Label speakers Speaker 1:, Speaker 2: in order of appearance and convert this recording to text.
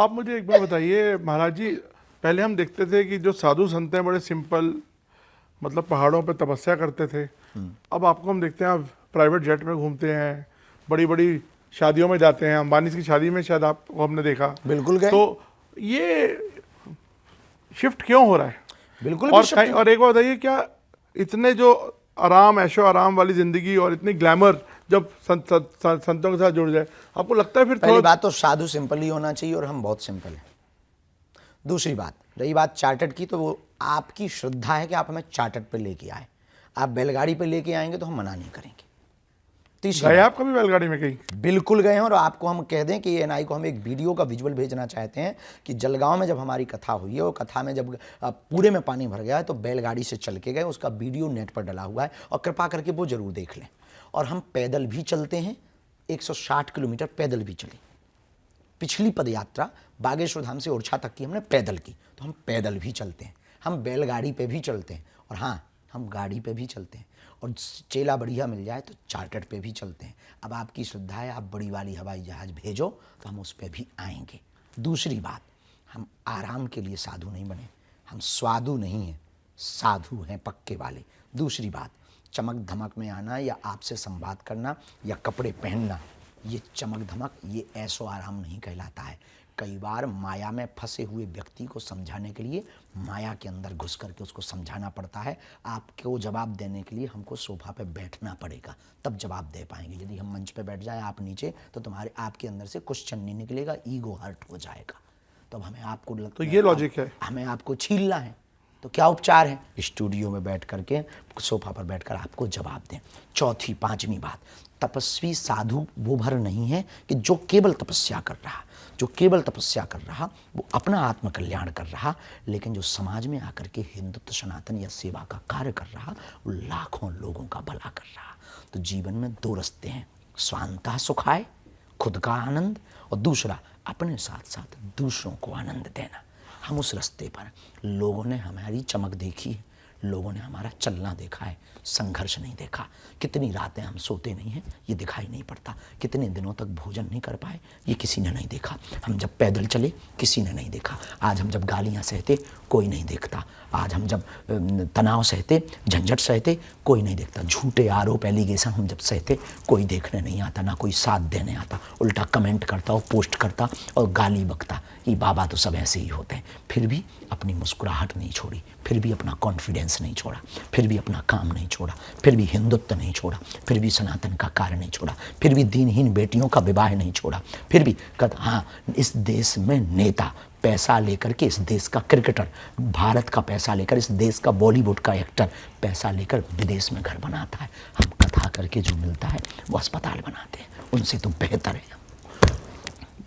Speaker 1: आप मुझे एक बार बताइए महाराज जी, पहले हम देखते थे कि जो साधु संत हैं बड़े सिंपल, मतलब पहाड़ों पे तपस्या करते थे। अब आपको हम देखते हैं आप प्राइवेट जेट में घूमते हैं, बड़ी बड़ी शादियों में जाते हैं। अंबानी की शादी में शायद आपको हमने देखा।
Speaker 2: बिल्कुल गए।
Speaker 1: तो ये शिफ्ट क्यों हो रहा है?
Speaker 2: बिल्कुल
Speaker 1: और एक बात बताइए, क्या इतने जो आराम, ऐशो आराम वाली जिंदगी और इतनी ग्लैमर जब संतों के साथ जुड़ जाए, आपको लगता है फिर
Speaker 2: पहली बात तो साधु सिंपल ही होना चाहिए और हम बहुत सिंपल हैं। दूसरी बात, रही बात चार्टर्ड की, तो वो आपकी श्रद्धा है कि आप हमें चार्टर्ड पे लेके आए। आप बैलगाड़ी पे लेके आएंगे तो हम मना नहीं करेंगे।
Speaker 1: गए आप कभी बैलगाड़ी में कहीं?
Speaker 2: बिल्कुल गए हैं। और आपको हम कह दें कि एएनआई को हम एक वीडियो का विजुअल भेजना चाहते हैं कि जलगांव में जब हमारी कथा हुई है, वो कथा में जब पूरे में पानी भर गया है तो बैलगाड़ी से चल के गए, उसका वीडियो नेट पर डला हुआ है और कृपा करके वो जरूर देख लें। और हम पैदल भी चलते हैं, 160 किलोमीटर पैदल भी चले। पिछली पदयात्रा बागेश्वर धाम से ओरछा तक की हमने पैदल की, तो हम पैदल भी चलते हैं, हम बैलगाड़ी पे भी चलते हैं, और हाँ, हम गाड़ी पे भी चलते हैं, और चेला बढ़िया मिल जाए तो चार्टर्ड पे भी चलते हैं। अब आपकी श्रद्धा है, आप बड़ी वाली हवाई जहाज़ भेजो तो हम उस पर भी आएंगे। दूसरी बात, हम आराम के लिए साधु नहीं बने, हम स्वादु नहीं हैं, साधु हैं पक्के वाले। दूसरी बात, चमक धमक में आना या आपसे संवाद करना या कपड़े पहनना, ये चमक धमक, ये ऐशो आराम नहीं कहलाता है। कई बार माया में फंसे हुए व्यक्ति को समझाने के लिए माया के अंदर घुस करके उसको समझाना पड़ता है। आपको जवाब देने के लिए हमको सोफा पे बैठना पड़ेगा, तब जवाब दे पाएंगे। यदि हम मंच पे बैठ जाए, आप नीचे, तो आपके अंदर से क्वेश्चन नहीं निकलेगा, ईगो हर्ट हो जाएगा। तो अब हमें आपको
Speaker 1: तो ये लॉजिक है,
Speaker 2: हमें आपको छीलना है, तो क्या उपचार है? स्टूडियो में बैठ करके, सोफा पर बैठकर आपको जवाब दें। चौथी पांचवी बात, तपस्वी साधु वो भर नहीं है कि जो केवल तपस्या कर रहा, जो केवल तपस्या कर रहा वो अपना आत्मकल्याण कर रहा, लेकिन जो समाज में आकर के हिंदुत्व सनातन या सेवा का कार्य कर रहा, वो लाखों लोगों का भला कर रहा। तो जीवन में दो रास्ते हैं, स्वांतः सुखाय, खुद का आनंद, और दूसरा अपने साथ साथ दूसरों को आनंद देना। हम उस रास्ते पर, लोगों ने हमारी चमक देखी है, लोगों ने हमारा चलना देखा है, संघर्ष नहीं देखा। कितनी रातें हम सोते नहीं हैं, ये दिखाई नहीं पड़ता। कितने दिनों तक भोजन नहीं कर पाए, ये किसी ने नहीं देखा। हम जब पैदल चले, किसी ने नहीं देखा। आज हम जब गालियां सहते, कोई नहीं देखता। आज हम जब तनाव सहते, झंझट सहते, कोई नहीं देखता। झूठे आरोप एलिगेशन हम जब सहते, कोई देखने नहीं आता, ना कोई साथ देने आता। उल्टा कमेंट करता और पोस्ट करता और गाली बकता कि बाबा तो सब ऐसे ही होते हैं। फिर भी अपनी मुस्कुराहट नहीं छोड़ी, फिर भी अपना कॉन्फिडेंस नहीं छोड़ा, फिर भी अपना काम नहीं छोड़ा, फिर भी हिंदुत्व नहीं छोड़ा, फिर भी सनातन का कार्य नहीं छोड़ा, फिर भी दीनहीन बेटियों का विवाह नहीं छोड़ा, फिर भी हाँ, इस देश में नेता पैसा लेकर के, इस देश का क्रिकेटर भारत का पैसा लेकर, इस देश का बॉलीवुड का एक्टर पैसा लेकर विदेश में घर बनाता है। हम कथा करके जो मिलता है वो अस्पताल बनाते हैं, उनसे तो बेहतर है।